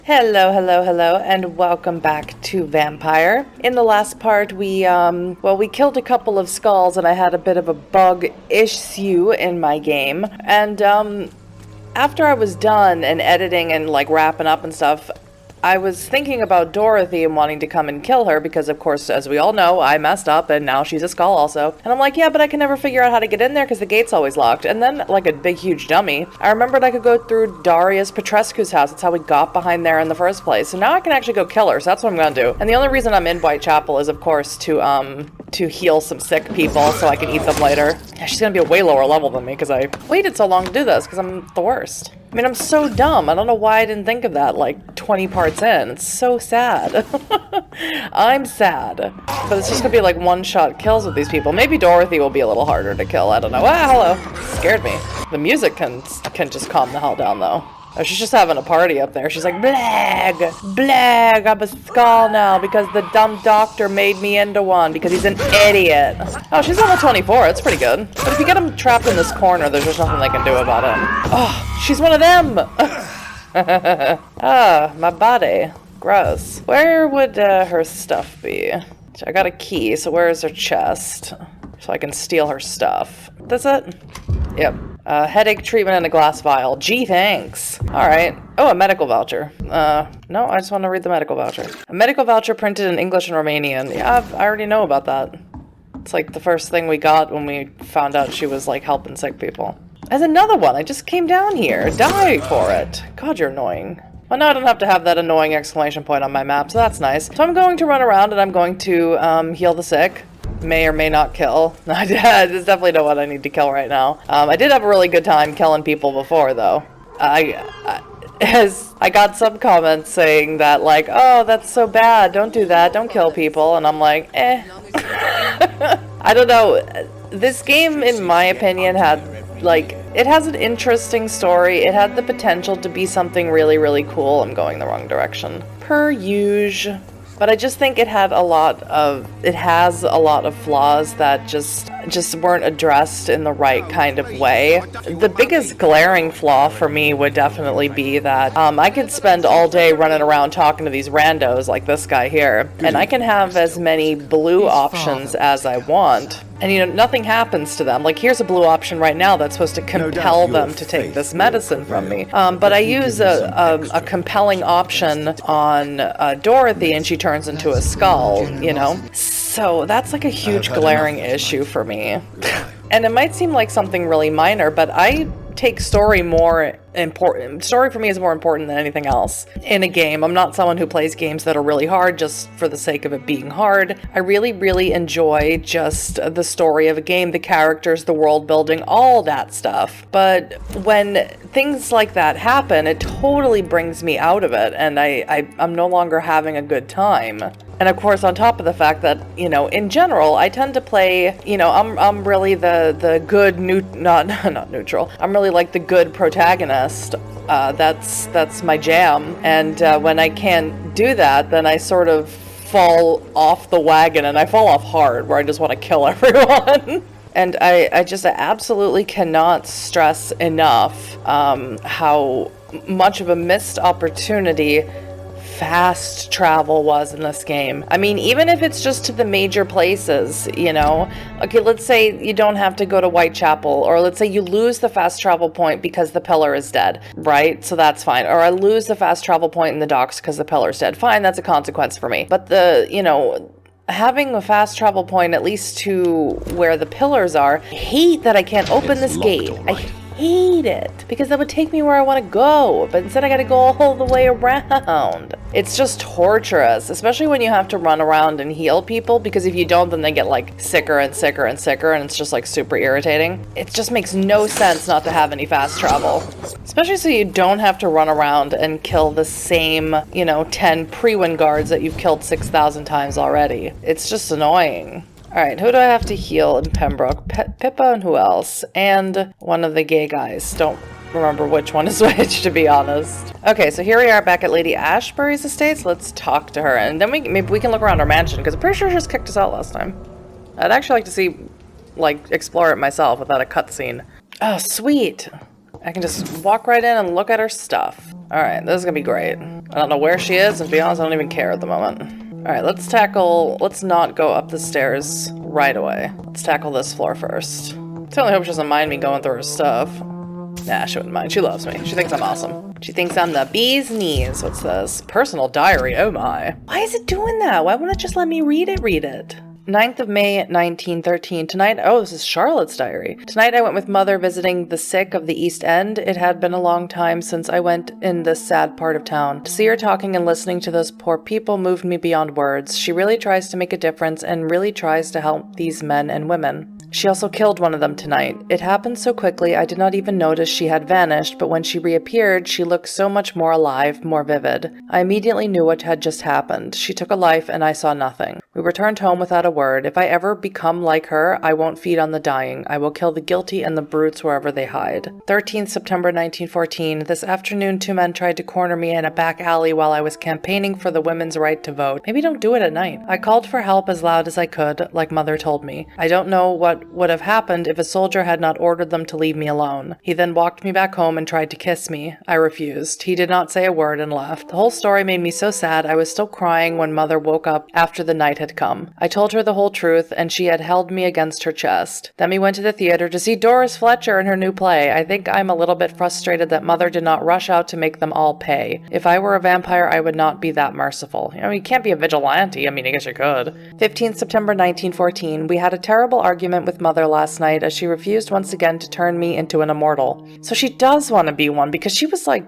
Hello, hello, hello, and welcome back to Vampyr. In the last part, we killed a couple of skulls and I had a bit of a bug issue in my game. And, after I was done and editing and, like, wrapping up and stuff, I was thinking about Dorothy and wanting to come and kill her because, of course, as we all know, I messed up and now she's a skull also. And I'm like, yeah, but I can never figure out how to get in there because the gate's always locked. And then, like a big, huge dummy, I remembered I could go through Darius Petrescu's house. That's how we got behind there in the first place. So now I can actually go kill her, so that's what I'm gonna do. And the only reason I'm in Whitechapel is, of course, to heal some sick people so I can eat them later. Yeah, she's gonna be a way lower level than me because I waited so long to do this because I'm the worst. I mean, I'm so dumb. I don't know why I didn't think of that like 20 parts in. It's so sad. I'm sad. But it's just gonna be like one-shot kills with these people. Maybe Dorothy will be a little harder to kill. I don't know. Ah, hello. Scared me. The music can just calm the hell down though. Oh, she's just having a party up there. She's like, blag, blag, I'm a skull now because the dumb doctor made me into one because he's an idiot. Oh, she's level 24. That's pretty good. But if you get him trapped in this corner, there's just nothing they can do about it. Oh, she's one of them. Ah, my body. Gross. Where would her stuff be? I got a key, so where is her chest? So I can steal her stuff. That's it? Yep. Headache treatment in a glass vial. Gee, thanks. Alright. Oh, a medical voucher. No, I just want to read the medical voucher. A medical voucher printed in English and Romanian. Yeah, I already know about that. It's like the first thing we got when we found out she was like helping sick people. There's another one. I just came down here. Die for it. God, you're annoying. Well, now I don't have to have that annoying exclamation point on my map, so that's nice. So I'm going to run around and I'm going to heal the sick. May or may not kill. There's definitely no one I need to kill right now. I did have a really good time killing people before, though. I got some comments saying that, like, oh, that's so bad, don't do that, don't kill people, and I'm like, eh. I don't know. This game, in my opinion, had, like, it has an interesting story. It had the potential to be something really, really cool. I'm going the wrong direction. Per usual. But I just think it has a lot of flaws that just weren't addressed in the right kind of way. The biggest glaring flaw for me would definitely be that I could spend all day running around talking to these randos like this guy here, and I can have as many blue options as I want. And, you know, nothing happens to them. Like, here's a blue option right now that's supposed to compel them to take this medicine from me. But I use a compelling option on Dorothy, and she turns into a skull, you know? So that's like a huge glaring issue for me. And it might seem like something really minor, but I take story more important. Story for me is more important than anything else in a game. I'm not someone who plays games that are really hard just for the sake of it being hard. I really, really enjoy just the story of a game, the characters, the world building, all that stuff. But when things like that happen, it totally brings me out of it, and I'm no longer having a good time. And of course, on top of the fact that, you know, in general, I tend to play, you know, I'm really the good, not neutral. I'm really like the good protagonist. That's my jam. And when I can't do that, then I sort of fall off the wagon, and I fall off hard, where I just want to kill everyone. And I absolutely cannot stress enough how much of a missed opportunity fast travel was in this game. I mean, even if it's just to the major places, you know? Okay, let's say you don't have to go to Whitechapel, or let's say you lose the fast travel point because the pillar is dead, right? So that's fine. Or I lose the fast travel point in the docks because the pillar's dead. Fine, that's a consequence for me. But having a fast travel point at least to where the pillars are, I hate that I can't open this gate. I hate it because that would take me where I want to go, but instead I gotta go all the way around. It's just torturous, especially when you have to run around and heal people, because if you don't, then they get like sicker and sicker and sicker, and it's just like super irritating. It just makes no sense not to have any fast travel, especially so you don't have to run around and kill the same, you know, 10 pre-win guards that you've killed 6,000 times already. It's just annoying. Alright, who do I have to heal in Pembroke? Pippa and who else? And one of the gay guys. Don't remember which one is which, to be honest. Okay, so here we are back at Lady Ashbury's estates. Let's talk to her, and then maybe we can look around her mansion, because I'm pretty sure she just kicked us out last time. I'd actually like to see, like, explore it myself without a cutscene. Oh, sweet! I can just walk right in and look at her stuff. Alright, this is gonna be great. I don't know where she is, and to be honest, I don't even care at the moment. Alright, let's not go up the stairs right away. Let's tackle this floor first. Certainly hope she doesn't mind me going through her stuff. Nah, she wouldn't mind. She loves me. She thinks I'm awesome. She thinks I'm the bee's knees. What's this? Personal diary. Oh my. Why is it doing that? Why wouldn't it just let me read it? 9th of May, 1913. Tonight, oh, this is Charlotte's diary. Tonight I went with Mother visiting the sick of the East End. It had been a long time since I went in this sad part of town. To see her talking and listening to those poor people moved me beyond words. She really tries to make a difference and really tries to help these men and women. She also killed one of them tonight. It happened so quickly I did not even notice she had vanished, but when she reappeared, she looked so much more alive, more vivid. I immediately knew what had just happened. She took a life and I saw nothing. We returned home without a word. If I ever become like her, I won't feed on the dying. I will kill the guilty and the brutes wherever they hide. 13th September 1914. This afternoon, 2 men tried to corner me in a back alley while I was campaigning for the women's right to vote. Maybe don't do it at night. I called for help as loud as I could, like Mother told me. I don't know what would have happened if a soldier had not ordered them to leave me alone. He then walked me back home and tried to kiss me. I refused. He did not say a word and left. The whole story made me so sad I was still crying when Mother woke up after the night had come. I told her the whole truth and she had held me against her chest. Then we went to the theater to see Doris Fletcher in her new play. I think I'm a little bit frustrated that Mother did not rush out to make them all pay. If I were a vampire, I would not be that merciful. You know, you can't be a vigilante. I mean, I guess you could. 15th September 1914. We had a terrible argument with Mother last night as she refused once again to turn me into an immortal. So she does want to be one because she was like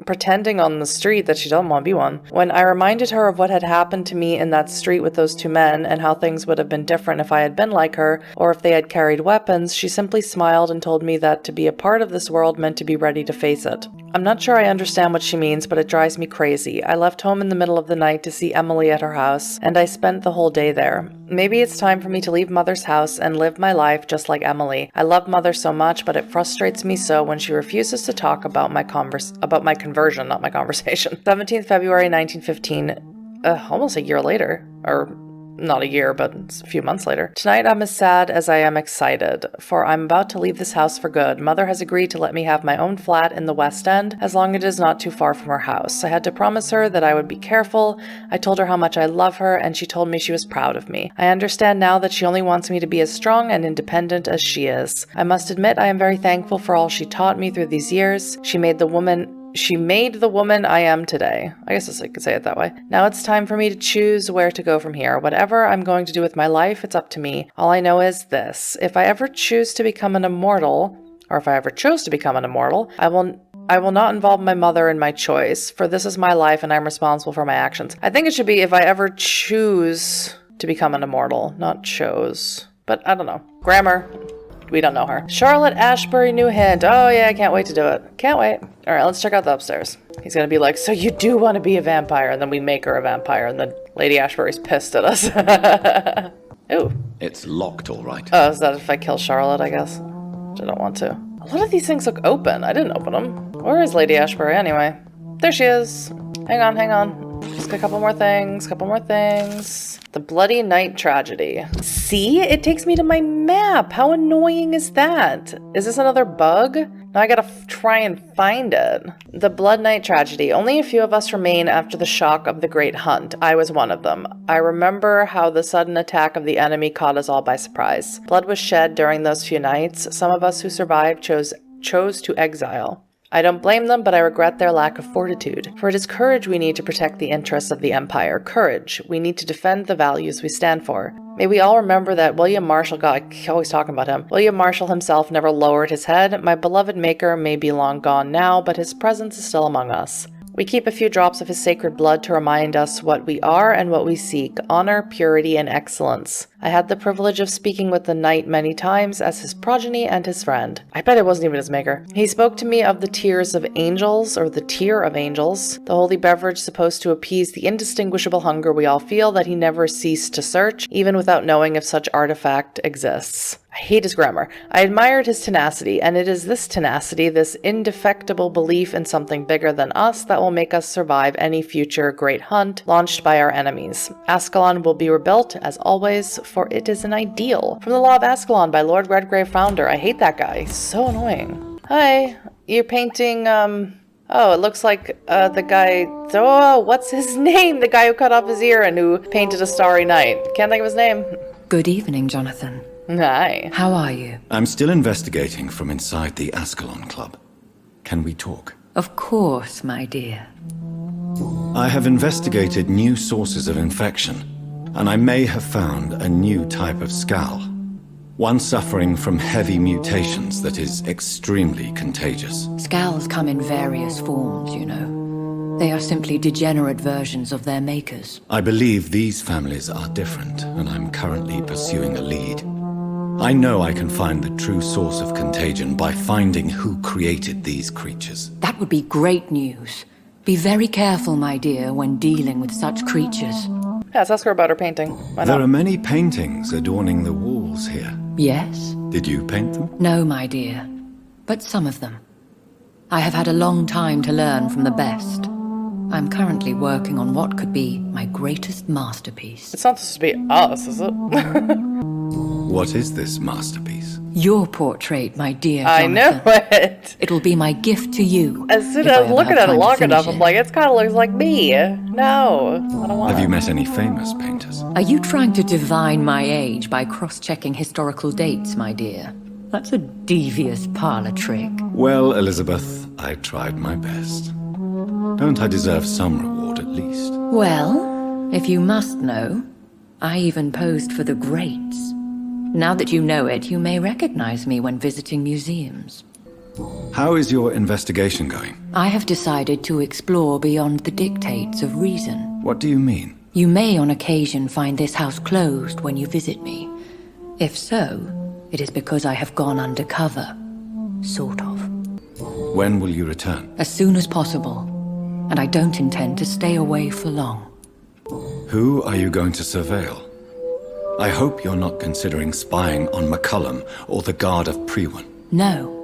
pretending on the street that she doesn't want to be one. When I reminded her of what had happened to me in that street with those 2 men and how things would have been different if I had been like her or if they had carried weapons, she simply smiled and told me that to be a part of this world meant to be ready to face it. I'm not sure I understand what she means, but it drives me crazy. I left home in the middle of the night to see Emily at her house, and I spent the whole day there. Maybe it's time for me to leave Mother's house and live my life just like Emily. I love Mother so much, but it frustrates me so when she refuses to talk about my conversion, not my conversation. 17th February 1915. Almost a year later. Or not a year, but it's a few months later. Tonight I'm as sad as I am excited, for I'm about to leave this house for good. Mother has agreed to let me have my own flat in the West End, as long as it is not too far from her house. I had to promise her that I would be careful. I told her how much I love her, and she told me she was proud of me. I understand now that she only wants me to be as strong and independent as she is. I must admit I am very thankful for all she taught me through these years. She made the woman I am today. I guess I could say it that way. Now it's time for me to choose where to go from here. Whatever I'm going to do with my life, it's up to me. All I know is this. If I ever choose to become an immortal, or if I ever chose to become an immortal, I will not involve my mother in my choice, for this is my life and I'm responsible for my actions. I think it should be if I ever choose to become an immortal, not chose. But I don't know. Grammar. We don't know her. Charlotte Ashbury, new hint. Oh yeah, I can't wait to do it. Can't wait. All right, let's check out the upstairs. He's gonna be like, so you do want to be a vampire? And then we make her a vampire, and then Lady Ashbury's pissed at us. Ooh. It's locked, all right. Oh, is that if I kill Charlotte, I guess? Which I don't want to. A lot of these things look open. I didn't open them. Where is Lady Ashbury anyway? There she is. Hang on. Just a couple more things. The Bloody Night Tragedy. See? It takes me to my map. How annoying is that? Is this another bug? Now I gotta try and find it. The Blood Night Tragedy. Only a few of us remain after the shock of the Great Hunt. I was one of them. I remember how the sudden attack of the enemy caught us all by surprise. Blood was shed during those few nights. Some of us who survived chose to exile. I don't blame them, but I regret their lack of fortitude. For it is courage we need to protect the interests of the Empire. Courage. We need to defend the values we stand for. May we all remember that William Marshall, God, I always talking about him. William Marshall himself never lowered his head. My beloved maker may be long gone now, but his presence is still among us. We keep a few drops of his sacred blood to remind us what we are and what we seek, honor, purity, and excellence. I had the privilege of speaking with the knight many times as his progeny and his friend. I bet it wasn't even his maker. He spoke to me of the tears of angels, or the tear of angels, the holy beverage supposed to appease the indistinguishable hunger we all feel that he never ceased to search, even without knowing if such artifact exists. I hate his grammar. I admired his tenacity, and it is this tenacity, this indefectible belief in something bigger than us, that will make us survive any future great hunt launched by our enemies. Ascalon will be rebuilt, as always, for it is an ideal. From the Law of Ascalon by Lord Redgrave Founder. I hate that guy. He's so annoying. Hi. You're painting, Oh, it looks like the guy... Oh, what's his name? The guy who cut off his ear and who painted a starry night. Can't think of his name. Good evening, Jonathan. Hi. How are you? I'm still investigating from inside the Ascalon Club. Can we talk? Of course, my dear. I have investigated new sources of infection, and I may have found a new type of skal. One suffering from heavy mutations that is extremely contagious. Skals come in various forms, you know. They are simply degenerate versions of their makers. I believe these families are different, and I'm currently pursuing a lead. I know I can find the true source of contagion by finding who created these creatures. That would be great news. Be very careful, my dear, when dealing with such creatures. Yeah, let's ask her about her painting. Why not? There are many paintings adorning the walls here. Yes? Did you paint them? No, my dear. But some of them. I have had a long time to learn from the best. I'm currently working on what could be my greatest masterpiece. It's not supposed to be us, is it? What is this masterpiece? Your portrait, my dear I Jonathan. know it. It will be my gift to you. As soon if as I I was ever looking have at it time to long finish enough, I'm it. like, it kind of looks like me. No, I don't want Have it. you met any famous painters? Are you trying to divine my age by cross-checking historical dates, my dear? That's a devious parlor trick. Well, Elizabeth, I tried my best. Don't I deserve some reward at least? Well, if you must know, I even posed for the greats. Now that you know it, you may recognize me when visiting museums. How is your investigation going? I have decided to explore beyond the dictates of reason. What do you mean? You may on occasion find this house closed when you visit me. If so, it is because I have gone undercover. Sort of. When will you return? As soon as possible. And I don't intend to stay away for long. Who are you going to surveil? I hope you're not considering spying on McCullum or the Guard of Prewan. No.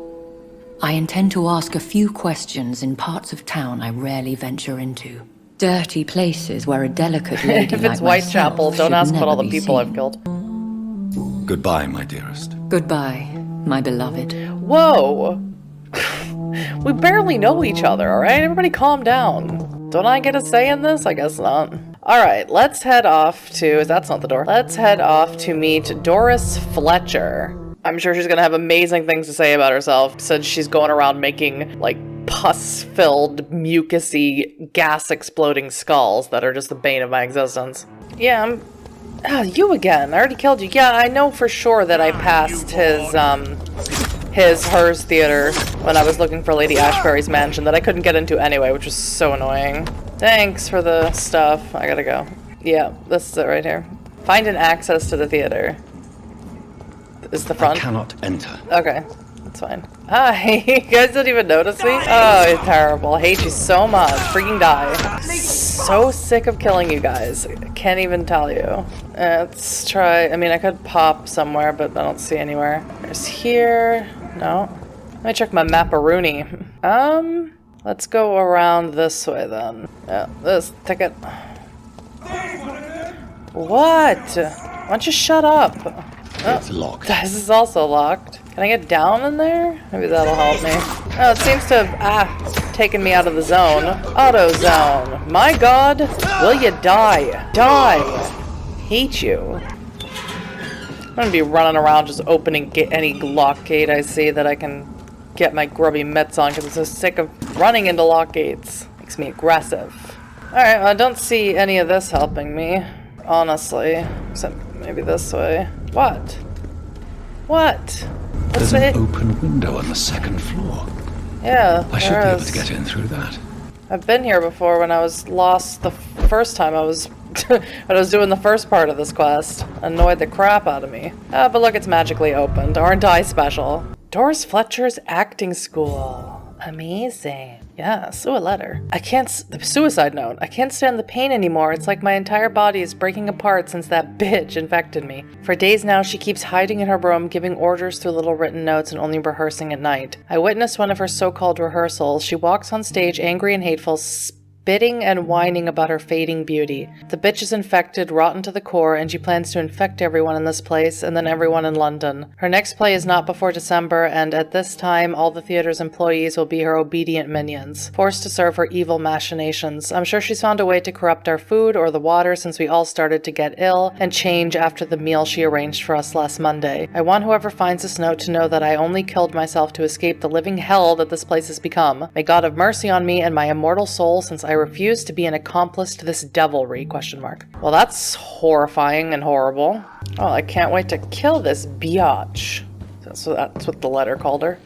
I intend to ask a few questions in parts of town I rarely venture into. Dirty places where a delicate lady If like it's myself Whitechapel, don't should ask about all never the be people seen. I've killed. Goodbye, my dearest. Goodbye, my beloved. Whoa! We barely know each other, alright? Everybody calm down. Don't I get a say in this? I guess not. Alright, let's head off to... That's not the door. Let's head off to meet Doris Fletcher. I'm sure she's gonna have amazing things to say about herself, since she's going around making, like, pus-filled, mucusy, gas-exploding skulls that are just the bane of my existence. Yeah, I'm... Ah, you again. I already killed you. Yeah, I know for sure that I passed hers theater when I was looking for Lady Ashbury's mansion that I couldn't get into anyway, which was so annoying. Thanks for the stuff. I gotta go. Yeah, this is it right here. Find an access to the theater. Is the front? I cannot enter. Okay, that's fine. Hi, you guys didn't even notice me? Oh, it's terrible. I hate you so much. Freaking die. So sick of killing you guys. I can't even tell you. Let's try, I mean, I could pop somewhere, but I don't see anywhere. There's here. No. Let me check my map-a-rooney. Let's go around this way then. Yeah, this ticket. What? Why don't you shut up? It's locked. This is also locked. Can I get down in there? Maybe that'll help me. Oh, it seems to have, taken me out of the zone. Auto zone. My god. Will you die? Die. Hate you. I'm gonna be running around just opening any lock gate I see that I can get my grubby mitts on because I'm so sick of running into lock gates. Makes me aggressive. Alright, well, I don't see any of this helping me. Honestly. Except maybe this way. What? What? There's an open window on the second floor. Yeah, I should be there able is. to get in through that. I've been here before when I was lost the first time I was when I was doing the first part of this quest. Annoyed the crap out of me. But look, it's magically opened. Aren't I special? Doris Fletcher's acting school. Amazing. Yes. Ooh, a letter. The suicide note. I can't stand the pain anymore. It's like my entire body is breaking apart since that bitch infected me. For days now, she keeps hiding in her room, giving orders through little written notes and only rehearsing at night. I witnessed one of her so-called rehearsals. She walks on stage angry and hateful, bitting and whining about her fading beauty. The bitch is infected, rotten to the core, and she plans to infect everyone in this place, and then everyone in London. Her next play is not before December, and at this time, all the theater's employees will be her obedient minions, forced to serve her evil machinations. I'm sure she's found a way to corrupt our food or the water since we all started to get ill, and change after the meal she arranged for us last Monday. I want whoever finds this note to know that I only killed myself to escape the living hell that this place has become. May God have mercy on me and my immortal soul, since I refuse to be an accomplice to this devilry, ? Well, that's horrifying and horrible. Oh, I can't wait to kill this biatch. So that's what the letter called her.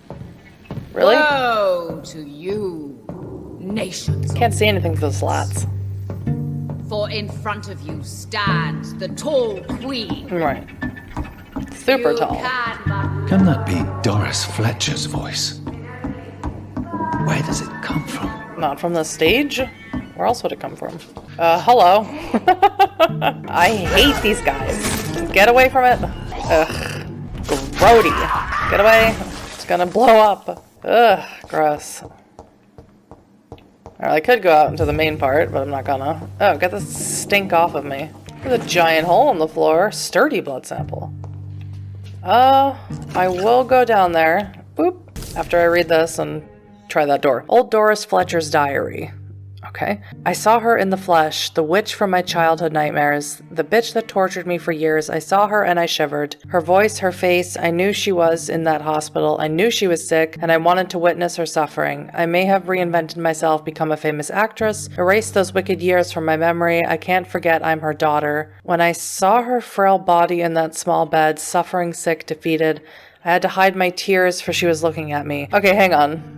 Really? Woe to you, nations. Can't see anything through the slats. For in front of you stands the tall queen. Right. Super tall. Can that be Doris Fletcher's voice? Where does it come from? Not from the stage? Where else would it come from? Hello. I hate these guys. Get away from it. Ugh. Grody. Get away. It's gonna blow up. Ugh. Gross. Alright, I could go out into the main part, but I'm not gonna. Oh, get the stink off of me. There's a giant hole in the floor. Sturdy blood sample. I will go down there. Boop. After I read this and try that door. Old Doris Fletcher's diary. Okay. I saw her in the flesh, the witch from my childhood nightmares, the bitch that tortured me for years. I saw her and I shivered. Her voice, her face, I knew she was in that hospital. I knew she was sick, and I wanted to witness her suffering. I may have reinvented myself, become a famous actress, erased those wicked years from my memory. I can't forget I'm her daughter. When I saw her frail body in that small bed, suffering, sick, defeated, I had to hide my tears, for she was looking at me. Okay, hang on.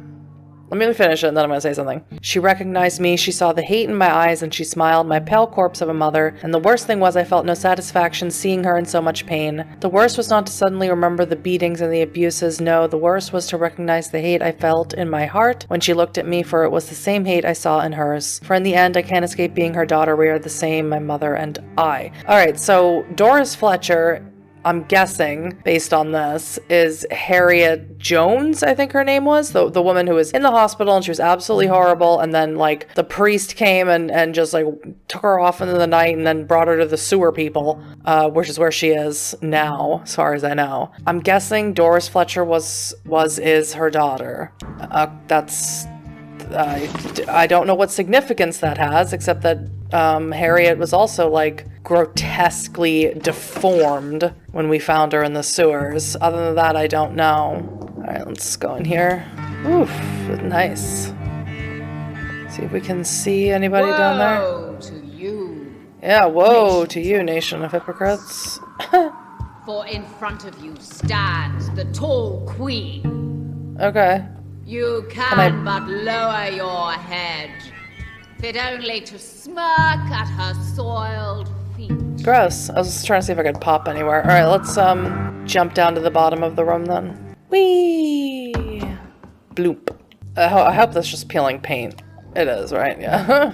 Let me finish it and then I'm going to say something. She recognized me, she saw the hate in my eyes, and she smiled, my pale corpse of a mother, and the worst thing was I felt no satisfaction seeing her in so much pain. The worst was not to suddenly remember the beatings and the abuses, no, the worst was to recognize the hate I felt in my heart when she looked at me, for it was the same hate I saw in hers. For in the end, I can't escape being her daughter, we are the same, my mother and I. Alright, so Doris Fletcher, I'm guessing, based on this, is Harriet Jones, I think her name was. The woman who was in the hospital and she was absolutely horrible, and then, like, the priest came and just, like, took her off into the night and then brought her to the sewer people, which is where she is now, as far as I know. I'm guessing Doris Fletcher is her daughter. That's... I don't know what significance that has, except that Harriet was also, like, grotesquely deformed when we found her in the sewers. Other than that, I don't know. Alright, let's go in here. Oof, nice. See if we can see anybody down there. Woe to you. Yeah, woe to you, nation of hypocrites. For in front of you stands the tall queen. Okay. You can but lower your head, fit only to smirk at her soiled feet. Gross. I was just trying to see if I could pop anywhere. Alright, let's jump down to the bottom of the room then. Whee! Bloop. I hope that's just peeling paint. It is, right? Yeah.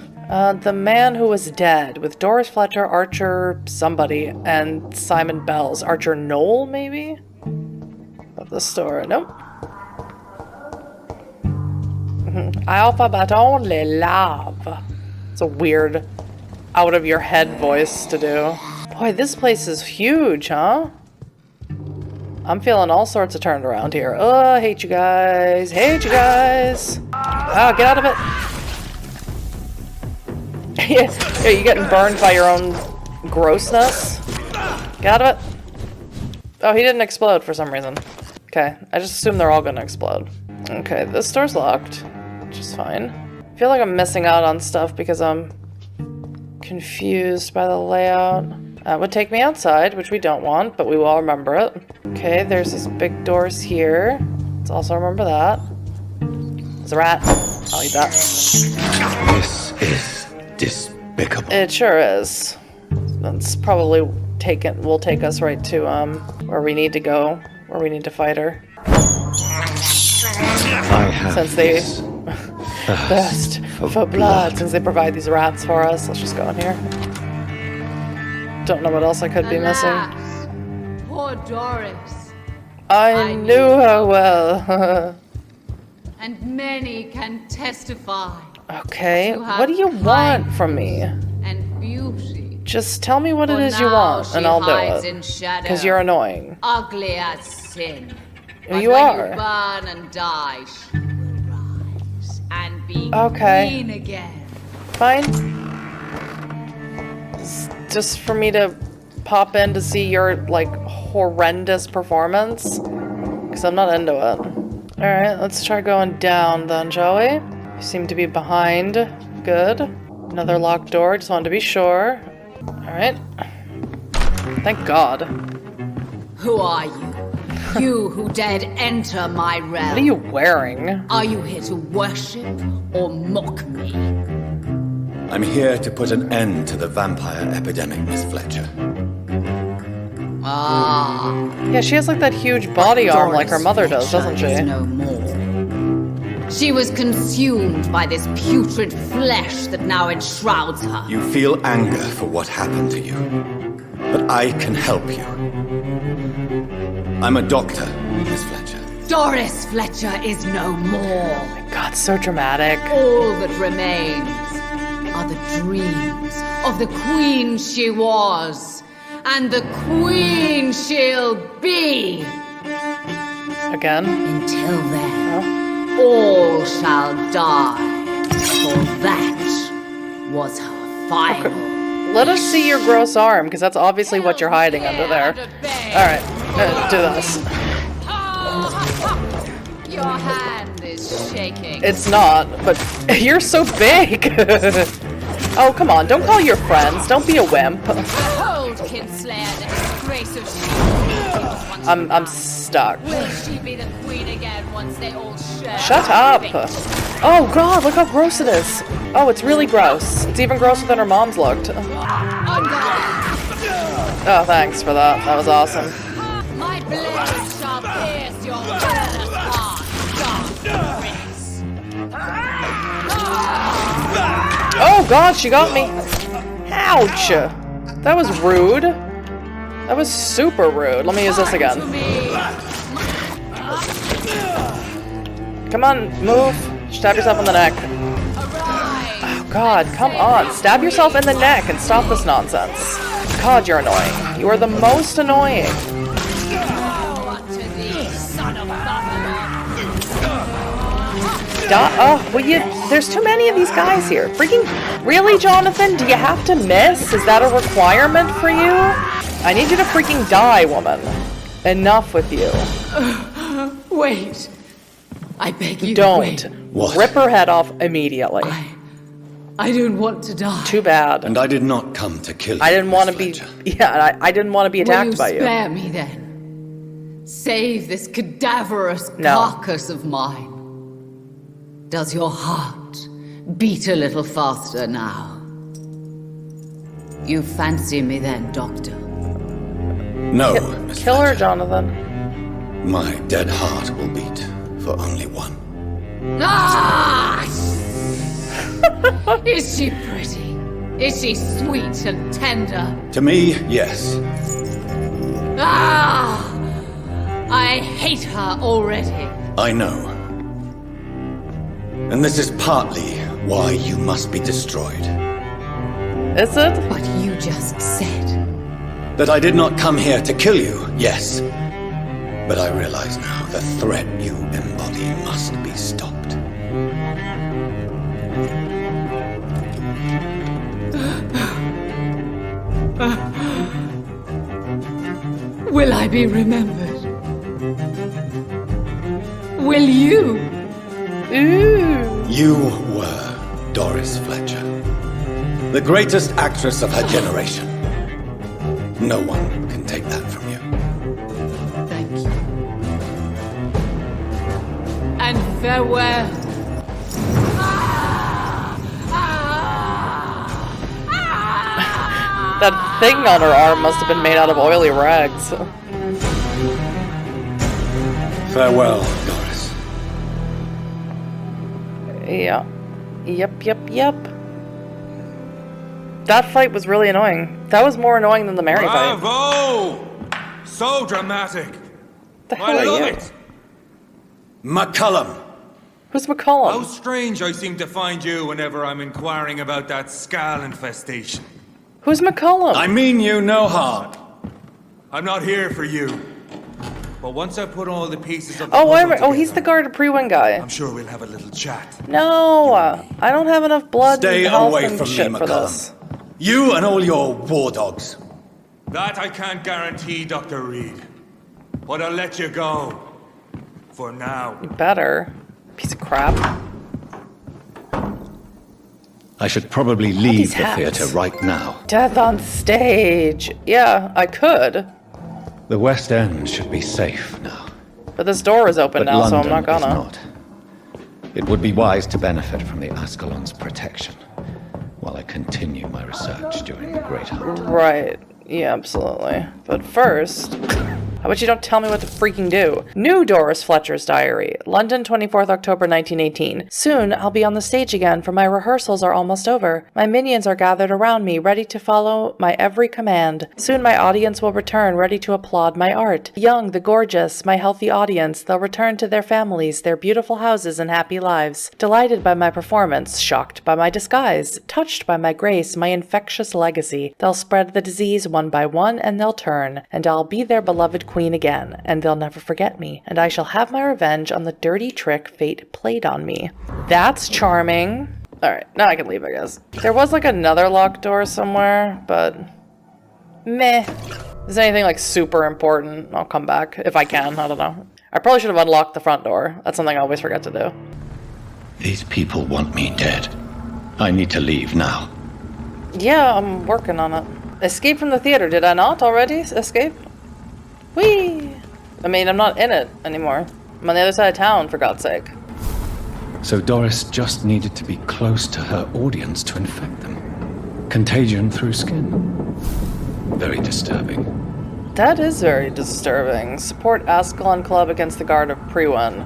The Man Who Was Dead, with Doris Fletcher, Archer somebody, and Simon Bells. Archer Knoll, maybe? Of the store. Nope. I offer but only love. It's a weird, out-of-your-head voice to do. Boy, this place is huge, huh? I'm feeling all sorts of turned around here. Oh, I hate you guys. Hate you guys. Oh, get out of it. Yeah, you getting burned by your own grossness? Get out of it. Oh, he didn't explode for some reason. Okay, I just assume they're all gonna explode. Okay, this door's locked, which is fine. I feel like I'm missing out on stuff because I'm confused by the layout. That would take me outside, which we don't want, but we will remember it. Okay, there's these big doors here. Let's also remember that. There's a rat. I'll eat that. This is despicable. It sure is. That's probably will take us right to where we need to go, where we need to fight her. I have Since they this thirst for blood, since they provide these rats for us. Let's just go in here. Don't know what else I could be missing. Alas, poor Doris. I knew her well. And many can testify Okay, To have what do you want kindness from me? And beauty. Just tell me what it For is you now want, she and I'll hides do in it. shadow, Because you're annoying. ugly as sin. But You when are. you burn and die, she will rise and be Okay. queen again. Fine. Just for me to pop in to see your, like, horrendous performance? Because I'm not into it. Alright, let's try going down then, shall we? You seem to be behind. Good. Another locked door, just wanted to be sure. Alright. Thank God. Who are you? You who dared enter my realm. What are you wearing? Are you here to worship or mock me? I'm here to put an end to the vampire epidemic, Miss Fletcher. Ah. Yeah, she has like that huge body arm like her mother does, doesn't Fletcher she? is no more. She was consumed by this putrid flesh that now enshrouds her. You feel anger for what happened to you, but I can help you. I'm a doctor, Miss Fletcher. Doris Fletcher is no more. God, so dramatic. All that remains are the dreams of the queen she was, and the queen she'll be. Again? Until then, Oh. all shall die, for that was her final. Let us see your gross arm, because that's obviously what you're hiding under there. Alright, do this. Your hand is shaking. It's not, but you're so big! Oh, come on, don't call your friends. Don't be a wimp. Behold, Kinslayer, the disgrace of she. I'm stuck. Will she be the queen again once they all share? Shut up! Oh god, look how gross it is. Oh, it's really gross. It's even grosser than her mom's looked. Oh, thanks for that. That was awesome. My blade shall pierce your murderous heart, dark prince. Oh god, she got me. Ouch! That was rude. That was super rude. Let me use this again. Come on, move. Stab yourself in the neck. Oh god, come on. Stab yourself in the neck and stop this nonsense. God, you're annoying. You are the most annoying. Oh, will you? There's too many of these guys here. Freaking, really, Jonathan? Do you have to miss? Is that a requirement for you? I need you to freaking die, woman. Enough with you. Wait. I beg you, Don't. wait. What? Rip her head off immediately. I don't want to die. Too bad. And I did not come to kill you. I didn't want to Miss be. Fletcher. Yeah, I didn't want to be attacked by Will you you. spare me then? Save this cadaverous No. carcass of mine. Does your heart beat a little faster now? You fancy me then, Doctor? No, Miss Kill her, Fletcher. Jonathan. My dead heart will beat for only one. Ah! Is she pretty? Is she sweet and tender? To me, yes. Ah! I hate her already. I know. And this is partly why you must be destroyed. Is it? What you just said. That I did not come here to kill you, yes. But I realize now the threat you embody must be stopped. Will I be remembered? Will you? Ooh. You were Doris Fletcher, the greatest actress of her generation. No one can take that from you. Thank you. And farewell. That thing on her arm must have been made out of oily rags. Farewell, Doris. Yeah. Yep. That fight was really annoying. That was more annoying than the Mary fight. Bravo! So dramatic. The hell I are love you? it. McCullum, Who's McCullum? How strange I seem to find you whenever I'm inquiring about that skal infestation. Who's McCullum? I mean you no harm. I'm not here for you. But once I put all the pieces of the Oh, puzzle oh, he's the together, guard of Pre-Win guy. I'm sure we'll have a little chat. No, I don't have enough blood Stay and health away and from shit me, for McCullum. this. You and all your war dogs. That I can't guarantee, Dr. Reid. But I'll let you go. For now. You better. Piece of crap. I should probably leave these the hats? theater right now. Death on stage. Yeah, I could. The West End should be safe now. But this door is open But now, London so I'm not is gonna. not. It would be wise to benefit from the Ascalon's protection while I continue my research during the Great Hunt. Right. Yeah, absolutely. But first, how about you don't tell me what to freaking do? New Doris Fletcher's diary. London, 24th October 1918. Soon, I'll be on the stage again, for my rehearsals are almost over. My minions are gathered around me, ready to follow my every command. Soon my audience will return, ready to applaud my art. The young, the gorgeous, my healthy audience, they'll return to their families, their beautiful houses and happy lives. Delighted by my performance, shocked by my disguise, touched by my grace, my infectious legacy. They'll spread the disease one by one, and they'll turn, and I'll be their beloved queen again, and they'll never forget me, and I shall have my revenge on the dirty trick fate played on me. That's charming. Alright, now I can leave, I guess. There was like another locked door somewhere, but meh. If there's anything like super important, I'll come back if I can. I don't know. I probably should have unlocked the front door. That's something I always forget to do. These people want me dead. I need to leave now. Yeah, I'm working on it. Escape from the theater. Did I not already escape? Whee! I mean, I'm not in it anymore. I'm on the other side of town, for God's sake. So Doris just needed to be close to her audience to infect them. Contagion through skin. Very disturbing. That is very disturbing. Support Ascalon Club against the Guard of Pre-Win.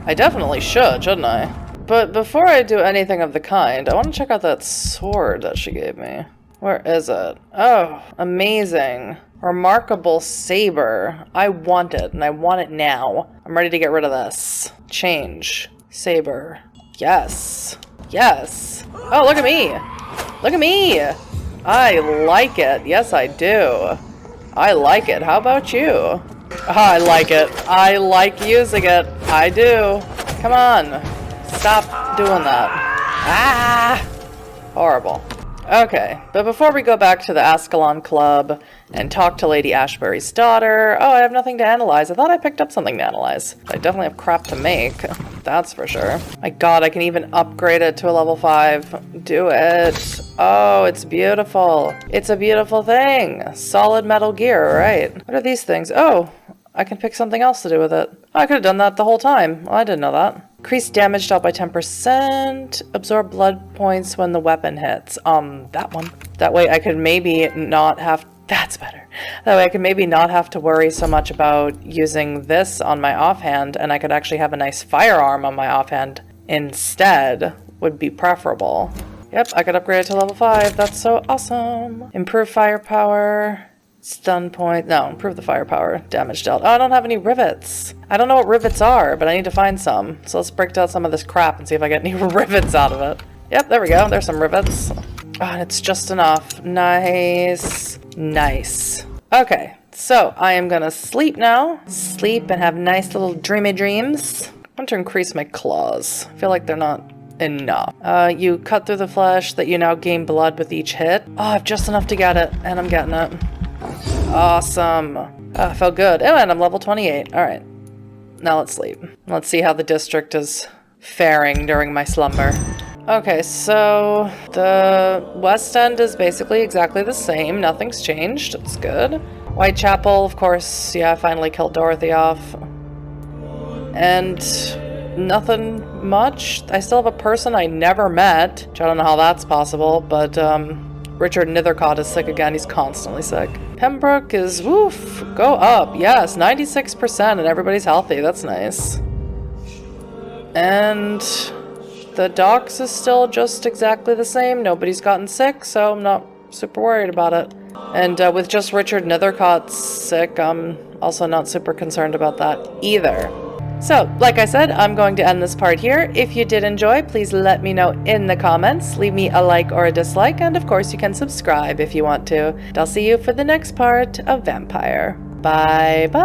I definitely should, shouldn't I? But before I do anything of the kind, I want to check out that sword that she gave me. Where is it? Oh, amazing. Remarkable saber. I want it, and I want it now. I'm ready to get rid of this. Change. Saber. Yes. Yes. Oh, look at me. Look at me. I like it. Yes, I do. I like it. How about you? Oh, I like it. I like using it. I do. Come on. Stop doing that. Ah! Horrible. Okay, but before we go back to the Ascalon Club and talk to Lady Ashbury's daughter... Oh, I have nothing to analyze. I thought I picked up something to analyze. I definitely have crap to make. That's for sure. My god, I can even upgrade it to a level 5. Do it. Oh, it's beautiful. It's a beautiful thing. Solid metal gear, right? What are these things? Oh, I can pick something else to do with it. Oh, I could have done that the whole time. Well, I didn't know that. Increase damage dealt by 10%. Absorb blood points when the weapon hits. That one. That way I could maybe not have... That's better. That way I could maybe not have to worry so much about using this on my offhand, and I could actually have a nice firearm on my offhand instead. Would be preferable. Yep, I could upgrade it to level 5. That's so awesome. Improve firepower. Stun point. No, improve the firepower. Damage dealt. Oh, I don't have any rivets. I don't know what rivets are, but I need to find some. So let's break down some of this crap and see if I get any rivets out of it. Yep, there we go. There's some rivets. Oh, and it's just enough. Nice. Nice. Okay, so I am gonna sleep now. Sleep and have nice little dreamy dreams. I want to increase my claws. I feel like they're not enough. You cut through the flesh that you now gain blood with each hit. Oh, I have just enough to get it, and I'm getting it. Awesome. Felt good. Oh, and I'm level 28. Alright. Now let's sleep. Let's see how the district is faring during my slumber. Okay, so the West End is basically exactly the same. Nothing's changed. It's good. Whitechapel, of course. Yeah, I finally killed Dorothy off. And nothing much. I still have a person I never met, which I don't know how that's possible, but Richard Nethercott is sick again. He's constantly sick. Pembroke is, woof, go up. Yes, 96% and everybody's healthy. That's nice. And the docks is still just exactly the same. Nobody's gotten sick, so I'm not super worried about it. And with just Richard Nethercott sick, I'm also not super concerned about that either. So, like I said, I'm going to end this part here. If you did enjoy, please let me know in the comments. Leave me a like or a dislike, and of course you can subscribe if you want to. And I'll see you for the next part of Vampyr. Bye bye!